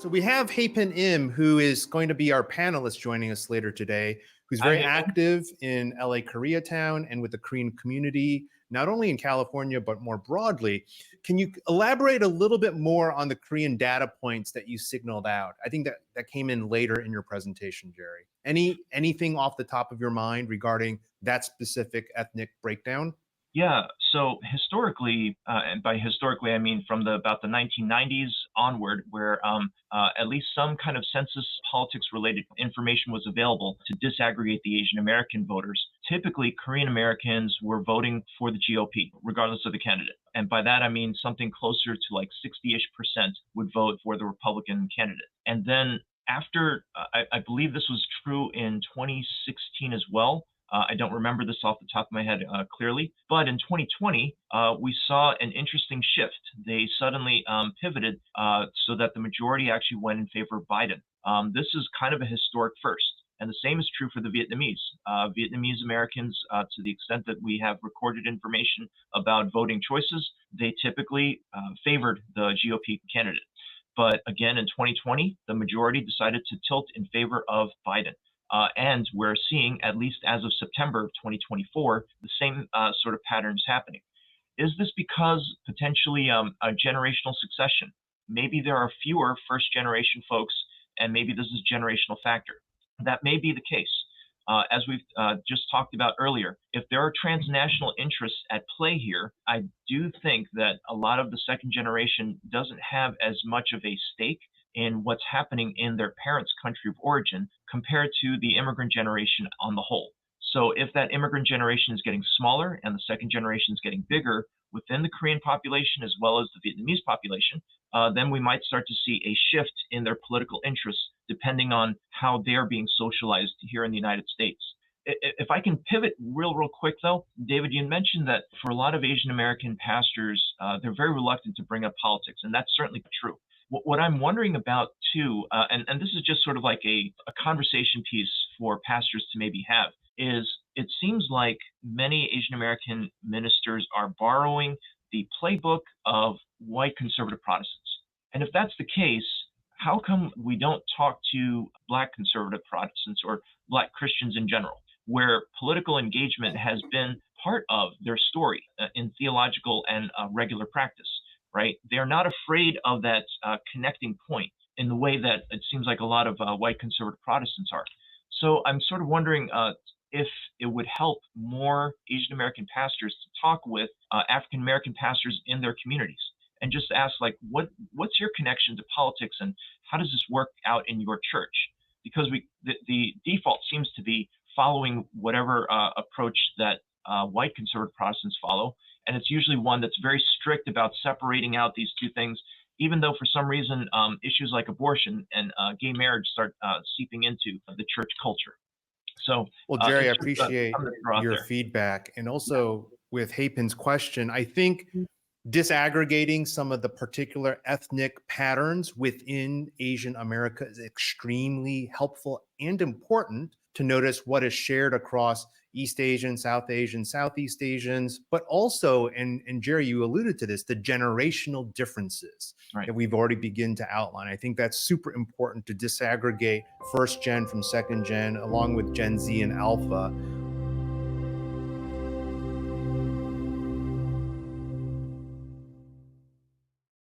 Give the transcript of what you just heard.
So we have Hapen Im, who is going to be our panelist joining us later today, who's very active in LA Koreatown and with the Korean community, not only in California, but more broadly. Can you elaborate a little bit more on the Korean data points that you signaled out? I think that came in later in your presentation, Jerry. Anything off the top of your mind regarding that specific ethnic breakdown? Yeah, so historically, and by historically I mean from about the 1990s onward, where at least some kind of census politics related information was available to disaggregate the Asian American voters. Typically, Korean Americans were voting for the GOP, regardless of the candidate. And by that, I mean something closer to like 60-ish% would vote for the Republican candidate. And then after, I believe this was true in 2016 as well. I don't remember this off the top of my head clearly, but in 2020, we saw an interesting shift. They suddenly pivoted so that the majority actually went in favor of Biden. This is kind of a historic first. And the same is true for the Vietnamese. Vietnamese Americans, to the extent that we have recorded information about voting choices, they typically favored the GOP candidate. But again, in 2020, the majority decided to tilt in favor of Biden. And we're seeing, at least as of September of 2024, the same sort of patterns happening. Is this because potentially a generational succession? Maybe there are fewer first-generation folks, and maybe this is a generational factor. That may be the case. As we've just talked about earlier, if there are transnational interests at play here, I do think that a lot of the second generation doesn't have as much of a stake in what's happening in their parents' country of origin compared to the immigrant generation on the whole. So if that immigrant generation is getting smaller and the second generation is getting bigger within the Korean population as well as the Vietnamese population, then we might start to see a shift in their political interests depending on how they're being socialized here in the United States. If I can pivot real quick, though, David, you mentioned that for a lot of Asian American pastors, they're very reluctant to bring up politics, and that's certainly true. What I'm wondering about, too, and this is just sort of like a conversation piece for pastors to maybe have, is it seems like many Asian American ministers are borrowing the playbook of white conservative Protestants. And if that's the case, how come we don't talk to Black conservative Protestants or Black Christians in general, where political engagement has been part of their story in theological and regular practice? Right? They're not afraid of that connecting point in the way that it seems like a lot of white conservative Protestants are. So I'm sort of wondering if it would help more Asian American pastors to talk with African American pastors in their communities and just ask, like, what's your connection to politics and how does this work out in your church? Because the default seems to be following whatever approach that white conservative Protestants follow. And it's usually one that's very strict about separating out these two things, even though for some reason issues like abortion and gay marriage start seeping into the church culture. So, well, Jerry, I appreciate your feedback. And also with Hapen's question, I think disaggregating some of the particular ethnic patterns within Asian America is extremely helpful and important to notice what is shared across East Asian, South Asian, Southeast Asians, but also, and Jerry, you alluded to this, the generational differences that we've already begun to outline. I think that's super important to disaggregate first gen from second gen, along with Gen Z and Alpha.